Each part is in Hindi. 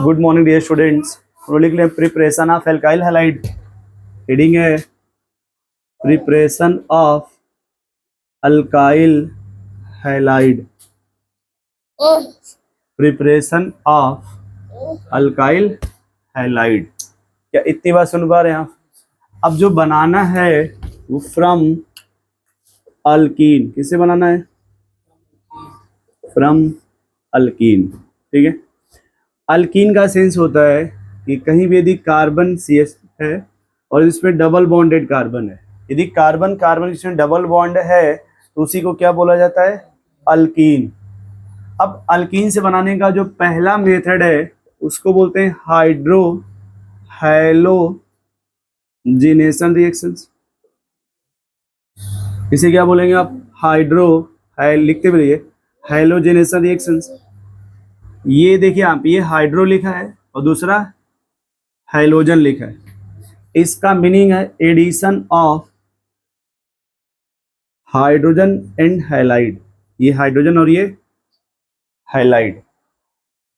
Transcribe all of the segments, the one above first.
Good morning dear students. हम लिख लें preparation of alkyl halide. Heading है preparation of alkyl halide. Preparation of alkyl halide. क्या इतनी बात सुन पा रहे हैं आप? अब जो बनाना है वो फ्रॉम अल्कीन। किससे बनाना है? From alkyne. ठीक है। अल्कीन का सेंस होता है कि कहीं भी यदि कार्बन CH है और इसमें डबल बॉन्डेड कार्बन है, यदि कार्बन कार्बन इसमें डबल बॉन्ड है तो उसी को क्या बोला जाता है? अल्कीन। अब अल्कीन से बनाने का जो पहला मेथड है उसको बोलते हैं हाइड्रो हैलोजिनेशन रिएक्शंस। इसे क्या बोलेंगे आप? लिखते भी रहिए, हैलोजिनेशन रिएक्शंस। ये देखिए आप, ये हाइड्रो लिखा है और दूसरा हैलोजन लिखा है। इसका मीनिंग है addition of hydrogen and halide. ये हाइड्रोजन और ये halide,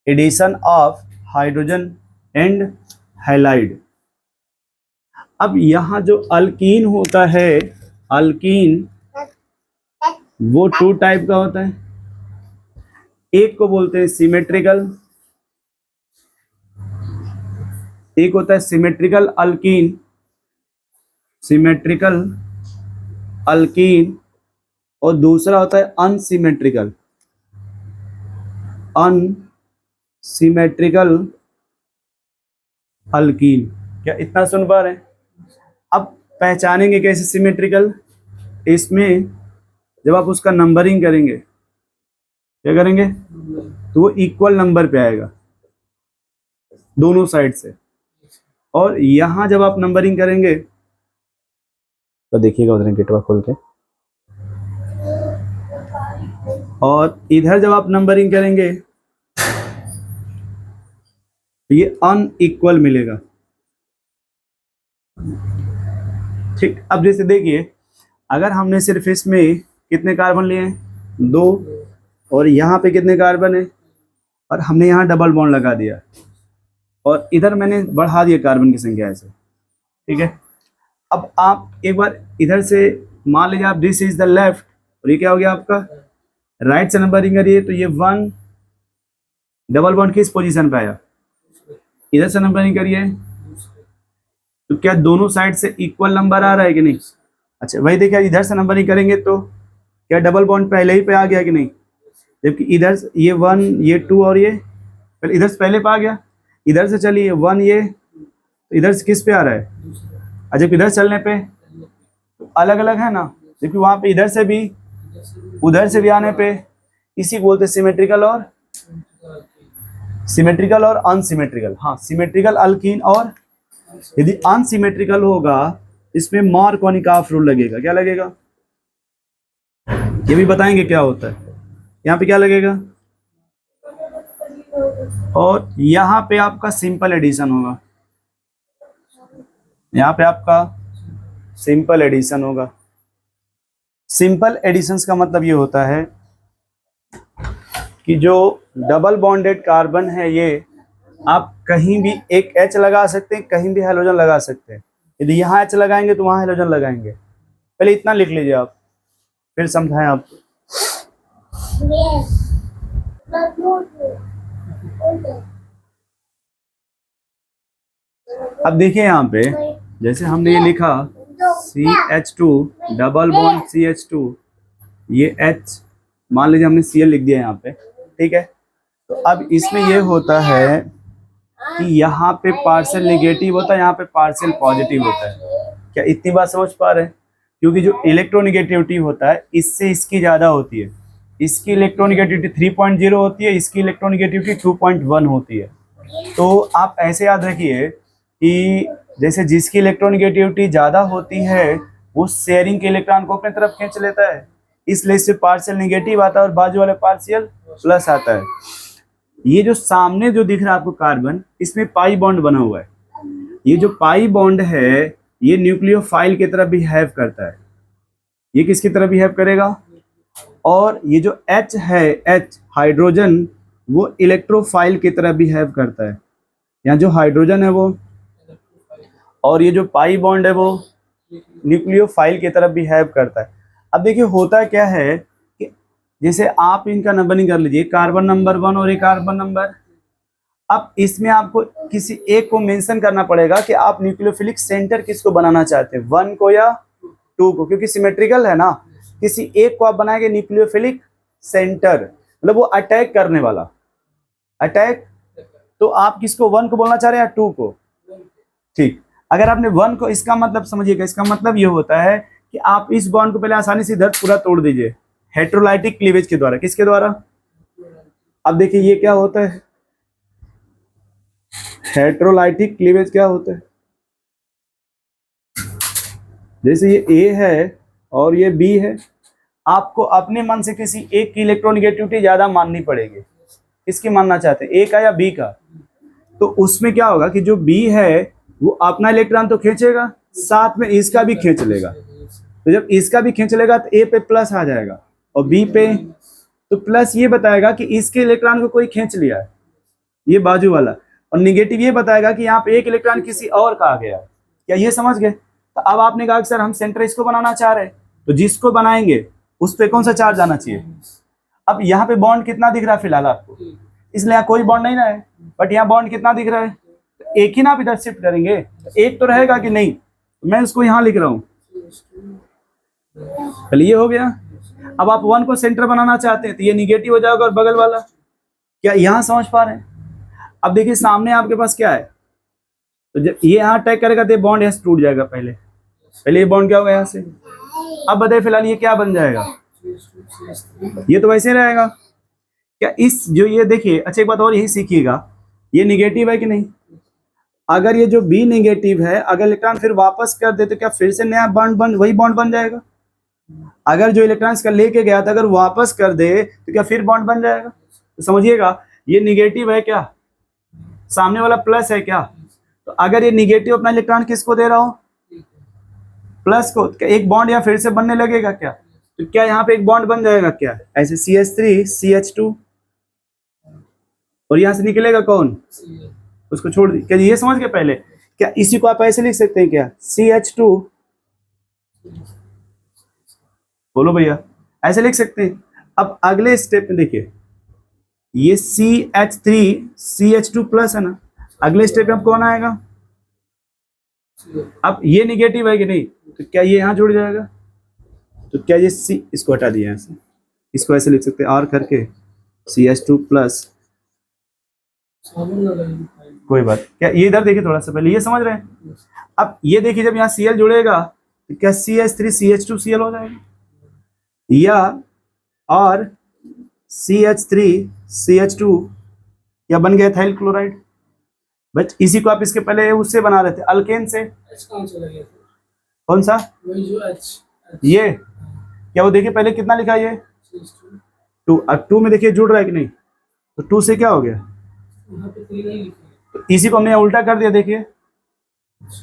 addition of hydrogen and halide. अब यहां जो अल्कीन होता है, अल्कीन वो टू टाइप का होता है। एक को बोलते हैं सिमेट्रिकल, एक होता है सिमेट्रिकल अल्कीन, सिमेट्रिकल अल्कीन, और दूसरा होता है अनसिमेट्रिकल, अनसिमेट्रिकल अल्कीन। क्या इतना सुन पा रहे हैं? अब पहचानेंगे कैसे सिमेट्रिकल? इसमें जब आप उसका नंबरिंग करेंगे, क्या करेंगे? तो वो इक्वल नंबर पे आएगा दोनों साइड से। और यहां जब आप नंबरिंग करेंगे तो देखिएगा उधर गेटवा खोल के, और इधर जब आप नंबरिंग करेंगे तो ये अनइक्वल मिलेगा। ठीक। अब जैसे देखिए, अगर हमने सिर्फ इसमें कितने कार्बन लिए हैं? 2, और यहाँ पे कितने कार्बन है? और हमने यहाँ डबल बॉन्ड लगा दिया और इधर मैंने बढ़ा दिया कार्बन की संख्या ऐसे। ठीक है। अब आप एक बार इधर से मान लीजिए आप दिस इज द लेफ्ट, और ये क्या हो गया आपका? राइट से नंबरिंग करिए तो ये 1 डबल बॉन्ड किस पोजीशन पे आया? इधर से नंबरिंग करिए तो क्या दोनों साइड से इक्वल नंबर आ रहा है कि नहीं? अच्छा, वही देखिए इधर से नंबरिंग करेंगे तो क्या डबल बॉन्ड पहले ही पे आ गया कि नहीं? जबकि इधर ये 1, ये 2 और ये पहले इधर से पहले पे आ गया। इधर से चलिए 1, ये तो इधर से किस पे आ रहा है? अच्छा, इधर चलने पे तो अलग अलग है ना, जबकि वहां पे इधर से भी उधर से भी आने पे, इसी को बोलते हैं सिमेट्रिकल और अनसिमेट्रिकल। हाँ, सिमेट्रिकल अल्कीन। और यदि अनसिमेट्रिकल होगा इसमें मार्कोनिकॉफ रूल लगेगा। क्या लगेगा? ये भी बताएंगे क्या होता है। यहाँ पे क्या लगेगा? और यहाँ पे आपका सिंपल एडिशन होगा, यहाँ पे आपका सिंपल एडिशन होगा। सिंपल एडिशंस का मतलब ये होता है कि जो डबल बॉन्डेड कार्बन है ये आप कहीं भी एक H लगा सकते हैं, कहीं भी हैलोजन लगा सकते हैं। यदि यहाँ H लगाएंगे तो वहां हैलोजन लगाएंगे। पहले इतना लिख लीजिए आप, फिर समझाएं आप। अब देखिए यहाँ पे जैसे हमने ये लिखा CH2 डबल बॉन्ड CH2, ये H मान लीजिए हमने Cl लिख दिया यहाँ पे। ठीक है। तो अब इसमें ये होता है कि यहाँ पे पार्शियल नेगेटिव होता है, यहाँ पे पार्शियल पॉजिटिव होता है। क्या इतनी बात समझ पा रहे हैं? क्योंकि जो इलेक्ट्रोनिगेटिविटी होता है इससे इसकी ज़्यादा होती है। इसकी इलेक्ट्रोनिगेटिविटी 3.0 होती है, इसकी इलेक्ट्रोनिगेटिविटी 2.1 होती है। तो आप ऐसे याद रखिए कि जैसे जिसकी इलेक्ट्रोनिगेटिविटी ज़्यादा होती है वो शेयरिंग के इलेक्ट्रॉन को अपने तरफ खींच लेता है, इसलिए इससे पार्शियल नेगेटिव आता है और बाजू वाले पार्शियल प्लस आता है। ये जो सामने जो दिख रहा है आपको कार्बन, इसमें पाई बॉन्ड बना हुआ है। ये जो पाई बॉन्ड है ये न्यूक्लियोफाइल की तरफ बिहेव करता है। ये किसकी तरफ बिहेव करेगा? और ये जो H है, H हाइड्रोजन, वो इलेक्ट्रोफाइल की तरफ बिहेव करता है। यहाँ जो हाइड्रोजन है वो, और ये जो पाई बॉन्ड है वो न्यूक्लियोफाइल की तरफ बिहेव करता है। अब देखिए होता क्या है कि जैसे आप इनका नंबरिंग कर लीजिए, कार्बन नंबर 1 और एक कार्बन नंबर, अब इसमें आपको किसी एक को मेंशन करना पड़ेगा कि आप न्यूक्लियोफिलिक सेंटर किसको बनाना चाहते हैं, 1 को या 2 को, क्योंकि सिमेट्रिकल है ना। किसी एक को आप बनाएंगे न्यूक्लियोफिलिक सेंटर, मतलब वो अटैक करने वाला, अटैक। तो आप किसको, 1 को बोलना चाह रहे हैं या 2 को? ठीक, अगर आपने 1 को, इसका मतलब समझिएगा, इसका मतलब ये होता है कि आप इस बॉन्ड को पहले आसानी से इधर पूरा तोड़ दीजिए हेटेरोलाइटिक क्लीवेज के द्वारा। किसके द्वारा? अब देखिए ये क्या होता है, हेटेरोलाइटिक क्लीवेज क्या होता है? जैसे ये ए है और ये बी है, आपको अपने मन से किसी एक की इलेक्ट्रोनेगेटिविटी ज्यादा माननी पड़ेगी। किसकी मानना चाहते हैं, ए का या बी का? तो उसमें क्या होगा कि जो बी है वो अपना इलेक्ट्रॉन तो खींचेगा, साथ में इसका भी खींच लेगा। तो जब इसका भी खींच लेगा तो ए पे प्लस आ जाएगा और बी पे, तो प्लस ये बताएगा कि इसके इलेक्ट्रॉन को कोई खींच लिया है, ये बाजू वाला, और निगेटिव ये बताएगा कि यहाँ पे एक इलेक्ट्रॉन किसी और का आ गया। क्या ये समझ गए? तो अब आपने कहा कि सर हम सेंटर इसको बनाना चाह रहे हैं, तो जिसको बनाएंगे उस पे कौन सा चार्ज आना चाहिए? अब यहाँ पे बॉन्ड कितना दिख रहा है फिलहाल आपको, इसलिए यहाँ कोई बॉन्ड नहीं ना है, बट यहाँ बॉन्ड कितना दिख रहा है? एक ही ना आप इधर शिफ्ट करेंगे, एक तो रहेगा कि नहीं, मैं उसको यहाँ लिख रहा हूँ। चलिए ये हो गया। अब आप 1 को सेंटर बनाना चाहते हैं तो ये निगेटिव हो जाएगा और बगल वाला, क्या यहाँ समझ पा रहे हैं? अब देखिए सामने आपके पास क्या है, तो जब ये यहाँ अटैक करेगा तो ये बॉन्ड यहाँ से टूट जाएगा। पहले ये बॉन्ड क्या होगा यहाँ से, अब बताइए फिलहाल ये क्या बन जाएगा? ये तो वैसे रहेगा। क्या इस जो ये देखिए, अच्छा एक बात और यही सीखिएगा, ये निगेटिव है कि नहीं? अगर ये जो बी निगेटिव है, अगर इलेक्ट्रॉन फिर वापस कर दे तो क्या फिर से नया बॉन्ड वही बॉन्ड बन जाएगा? अगर जो इलेक्ट्रॉन इसका लेके गया था अगर वापस कर दे तो क्या फिर बॉन्ड बन जाएगा? तो समझिएगा ये निगेटिव है क्या, सामने वाला प्लस है क्या? तो अगर ये निगेटिव अपना इलेक्ट्रॉन किसको दे रहा हो, प्लस को, क्या एक बॉन्ड यहाँ फिर से बनने लगेगा क्या? तो क्या यहाँ पे एक बॉन्ड बन जाएगा क्या? ऐसे CH3 CH2, और यहाँ से निकलेगा कौन, उसको छोड़ दी। क्या ये समझ गए पहले? क्या इसी को आप ऐसे लिख सकते हैं क्या, CH2, बोलो भैया, ऐसे लिख सकते हैं। अब अगले स्टेप में देखिए, ये CH3 CH2 प्लस है ना, अगले स्टेप में अब कौन आएगा? अब ये निगेटिव है कि नहीं, तो क्या ये यहाँ जुड़ जाएगा? तो क्या ये C, इसको हटा दिया यहाँ से, इसको ऐसे लिख सकते हैं R करके CH2 प्लस, कोई बात। क्या ये इधर देखिए थोड़ा सा पहले, ये समझ रहे हैं? अब ये देखिए जब यहाँ Cl जुड़ेगा तो क्या CH3 CH2 Cl हो जाएगा, या और CH3 CH2 या बन गया एथाइल क्लोराइड। बट इसी को आप इसके पहले उससे बना रहे थे, अल्केन से। कौन सा? ये क्या, वो देखिए पहले कितना लिखा ये 2, अब 2 में देखिए जुड़ रहा है कि नहीं, तो 2 से क्या हो गया, तो इसी को हमने उल्टा कर दिया। देखिए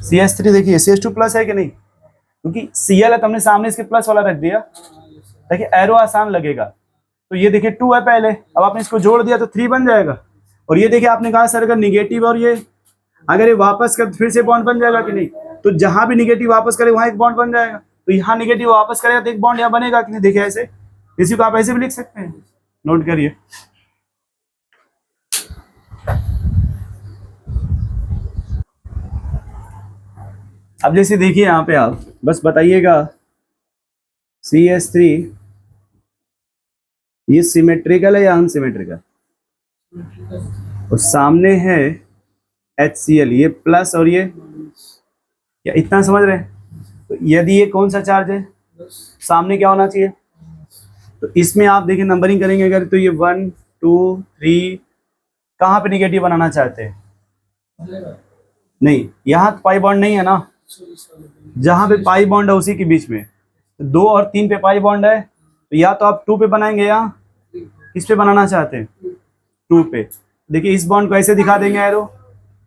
CH3 देखिए CH2 प्लस है कि नहीं, क्योंकि Cl है तो हमने सामने इसके प्लस वाला रख दिया ताकि एरो आसान लगेगा। तो ये देखिए 2 है पहले, अब आपने इसको जोड़ दिया तो 3 बन जाएगा। और ये देखिए आपने कहा सर अगर निगेटिव और ये अगर ये वापस कर फिर से बॉन्ड बन जाएगा कि नहीं, तो जहां भी निगेटिव वापस करे वहां एक बॉन्ड बन जाएगा, तो यहाँ निगेटिव वापस करेगा तो एक बॉन्ड यहाँ बनेगा कि नहीं। देखिए ऐसे, इसी को आप ऐसे भी लिख सकते हैं, नोट करिए। अब जैसे देखिए यहाँ पे आप बस बताइएगा CH3 ये सिमेट्रिकल है या अनसिमेट्रिकल, और सामने है HCl, ये प्लस और ये, या इतना समझ रहे हैं? तो यदि ये कौन सा चार्ज है, सामने क्या होना चाहिए, तो इसमें आप देखिए नंबरिंग करेंगे अगर, तो ये 1 2 3, कहाँ पे निगेटिव बनाना चाहते हैं? नहीं, यहाँ पाई बॉन्ड नहीं है ना, जहां पे पाई बॉन्ड है उसी के बीच में, 2 और 3 पे पाई बॉन्ड है, तो या तो आप 2 पे बनाएंगे या किस पे बनाना चाहते हैं, 2 पे। देखिए इस बॉन्ड को ऐसे दिखा देंगे एरो,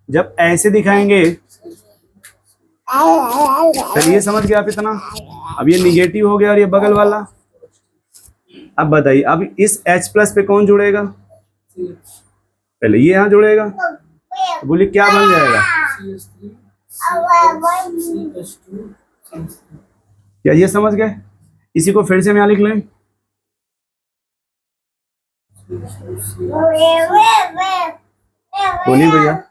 जब ऐसे दिखाएंगे, चलिए समझ गए आप इतना। अब ये निगेटिव हो गया और ये बगल वाला। अब बताइए अब इस H प्लस पे कौन जुड़ेगा, पहले ये यहाँ जुड़ेगा, तो बोलिए क्या बन जाएगा? क्या ये समझ गए? इसी को फिर से हम यहाँ लिख लें। बोलिए भैया,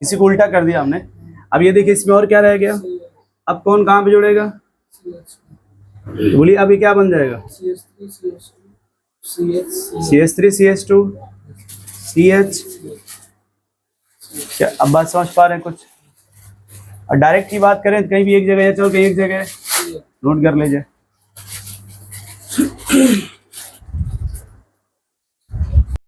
इसी को उल्टा कर दिया हमने। अब ये देखिए इसमें और क्या रह गया? अब कौन कहाँ पे जुड़ेगा? बोलिए अभी क्या बन जाएगा? CH3 CH2 CH। क्या अब बात समझ पा रहे हैं कुछ? और डायरेक्ट की बात करें तो कहीं भी एक जगह है, चलो कहीं एक जगह नोट कर लीजिए।